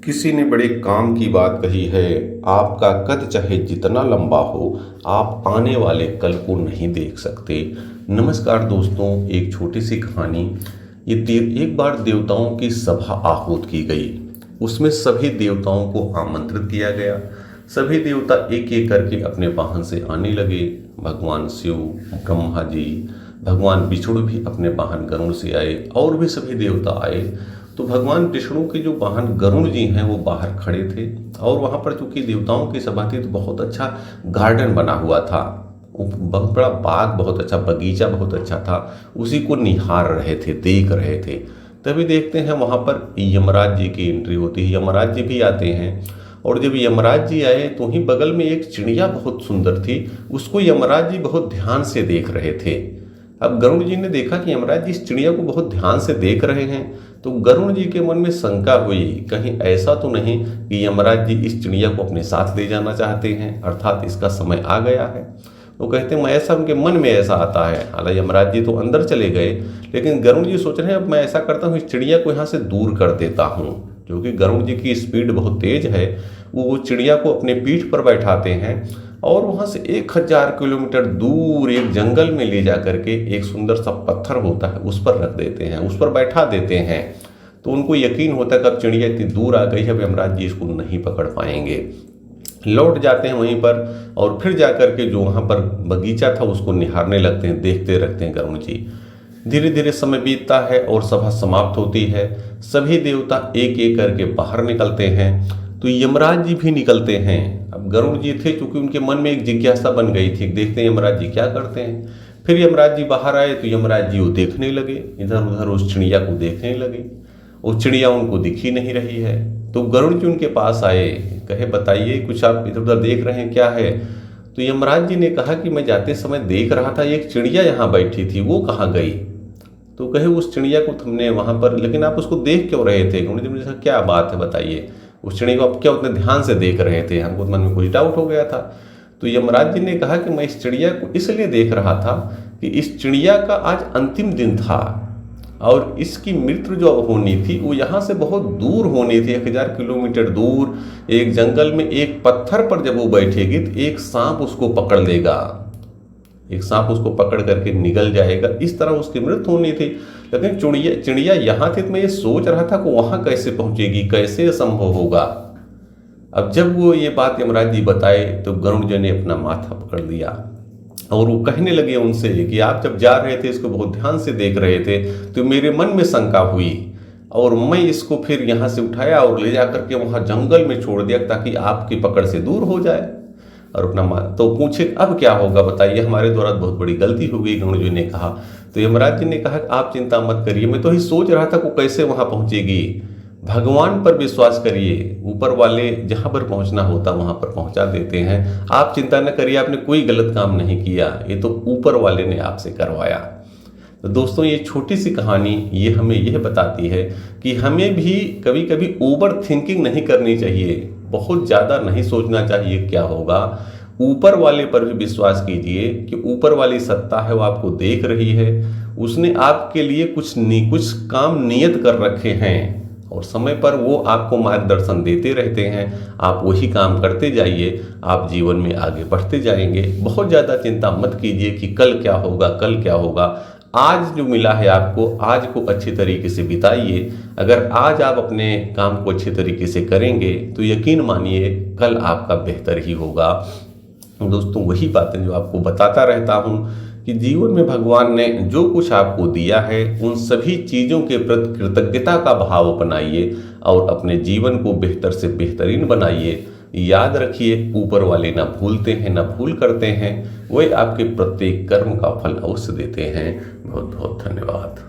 किसी ने बड़े काम की बात कही है। आपका कद चाहे जितना लंबा हो, आप आने वाले कल को नहीं देख सकते। नमस्कार दोस्तों, एक छोटी सी कहानी। एक बार देवताओं की सभा आहूत की गई। उसमें सभी देवताओं को आमंत्रित किया गया। सभी देवता एक एक करके अपने वाहन से आने लगे। भगवान शिव, ब्रह्मा जी, भगवान विष्णु भी अपने वाहन गरुड़ से आए और भी सभी देवता आए। तो भगवान विष्णु के जो वाहन गरुड़ जी हैं वो बाहर खड़े थे और वहाँ पर चूंकि देवताओं की सभा थी तो बहुत अच्छा गार्डन बना हुआ था। बहुत बड़ा बाग, बहुत अच्छा बगीचा, बहुत अच्छा था। उसी को निहार रहे थे, देख रहे थे। तभी देखते हैं वहाँ पर यमराज जी की एंट्री होती है। यमराज जी भी आते हैं और जब यमराज जी आए तो ही बगल में एक चिड़िया बहुत सुंदर थी, उसको यमराज जी बहुत ध्यान से देख रहे थे। अब गरुड़ जी ने देखा कि यमराज जी इस चिड़िया को बहुत ध्यान से देख रहे हैं, तो गरुड़ जी के मन में शंका हुई, कहीं ऐसा तो नहीं कि यमराज जी इस चिड़िया को अपने साथ ले जाना चाहते हैं, अर्थात इसका समय आ गया है। वो कहते हैं मैं ऐसा, उनके मन में ऐसा आता है। हालांकि यमराज जी तो अंदर चले गए, लेकिन गरुड़ जी सोच रहे हैं अब मैं ऐसा करता हूँ, इस चिड़िया को यहाँ से दूर कर देता हूँ। क्योंकि गरुड़ जी की स्पीड बहुत तेज है, वो चिड़िया को अपने पीठ पर बैठाते हैं और वहाँ से 1000 किलोमीटर दूर एक जंगल में ले जा करके एक सुंदर सा पत्थर होता है उस पर रख देते हैं, उस पर बैठा देते हैं। तो उनको यकीन होता है कि अब चिड़िया इतनी दूर आ गई है, अब यमराज जी इसको नहीं पकड़ पाएंगे। लौट जाते हैं वहीं पर और फिर जा करके जो वहाँ पर बगीचा था उसको निहारने लगते हैं, देखते रखते हैं गरुड़ जी। धीरे धीरे समय बीतता है और सभा समाप्त होती है। सभी देवता एक एक करके बाहर निकलते हैं, तो यमराज जी भी निकलते हैं। अब गरुड़ जी थे, क्योंकि उनके मन में एक जिज्ञासा बन गई थी, देखते हैं यमराज जी क्या करते हैं। फिर यमराज जी बाहर आए तो यमराज जी वो देखने लगे, इधर उधर उस चिड़िया को देखने लगे। वो चिड़िया उनको दिख ही नहीं रही है। तो गरुड़ जी उनके पास आए, कहे बताइए कुछ आप इधर उधर देख रहे हैं, क्या है। तो यमराज जी ने कहा कि मैं जाते समय देख रहा था एक चिड़िया यहाँ बैठी थी, वो कहाँ गई। तो कहे उस चिड़िया को हमने वहाँ पर, लेकिन आप उसको देख क्यों रहे थे। गरुड़ जी ने कहा क्या बात है बताइए, उस चिड़िया को आप क्या उतने ध्यान से देख रहे थे, हमको मन में कुछ डाउट हो गया था। तो यमराज जी ने कहा कि मैं इस चिड़िया को इसलिए देख रहा था कि इस चिड़िया का आज अंतिम दिन था और इसकी मृत्यु जो अब होनी थी वो यहाँ से बहुत दूर होनी थी, 1000 किलोमीटर दूर एक जंगल में एक पत्थर पर जब वो बैठेगी तो एक सांप उसको पकड़ लेगा, एक सांप उसको पकड़ करके निगल जाएगा, इस तरह उसकी मृत्यु होनी थी। लेकिन चिड़िया यहाँ थी तो मैं ये सोच रहा था कि वहाँ कैसे पहुँचेगी, कैसे संभव होगा। अब जब वो ये बात यमराज जी बताए तो गरुड़ जी ने अपना माथा पकड़ लिया और वो कहने लगे उनसे कि आप जब जा रहे थे इसको बहुत ध्यान से देख रहे थे तो मेरे मन में शंका हुई और मैं इसको फिर यहाँ से उठाया और ले जा करके वहाँ जंगल में छोड़ दिया ताकि आपकी पकड़ से दूर हो जाए। और अपना तो पूछे अब क्या होगा बताइए, हमारे द्वारा बहुत बड़ी गलती हो गई, गरुड़ जी ने कहा। तो यमराज जी ने कहा आप चिंता मत करिए, मैं तो ही सोच रहा था को कैसे वहाँ पहुँचेगी। भगवान पर विश्वास करिए, ऊपर वाले जहाँ पर पहुँचना होता वहाँ पर पहुँचा देते हैं। आप चिंता न करिए, आपने कोई गलत काम नहीं किया, ये तो ऊपर वाले ने आपसे करवाया। तो दोस्तों ये छोटी सी कहानी ये हमें यह बताती है कि हमें भी कभी कभी ओवर थिंकिंग नहीं करनी चाहिए, बहुत ज़्यादा नहीं सोचना चाहिए क्या होगा। ऊपर वाले पर भी विश्वास कीजिए कि ऊपर वाली सत्ता है वो आपको देख रही है, उसने आपके लिए कुछ काम नियत कर रखे हैं और समय पर वो आपको मार्गदर्शन देते रहते हैं। आप वही काम करते जाइए, आप जीवन में आगे बढ़ते जाएंगे। बहुत ज़्यादा चिंता मत कीजिए कि कल क्या होगा, कल क्या होगा। आज जो मिला है आपको, आज को अच्छी तरीके से बिताइए। अगर आज आप अपने काम को अच्छे तरीके से करेंगे तो यकीन मानिए कल आपका बेहतर ही होगा। दोस्तों वही बातें जो आपको बताता रहता हूँ कि जीवन में भगवान ने जो कुछ आपको दिया है उन सभी चीज़ों के प्रति कृतज्ञता का भाव अपनाइए और अपने जीवन को बेहतर से बेहतरीन बनाइए। याद रखिए ऊपर वाले ना भूलते हैं ना भूल करते हैं, वे आपके प्रत्येक कर्म का फल अवश्य देते हैं। बहुत बहुत धन्यवाद।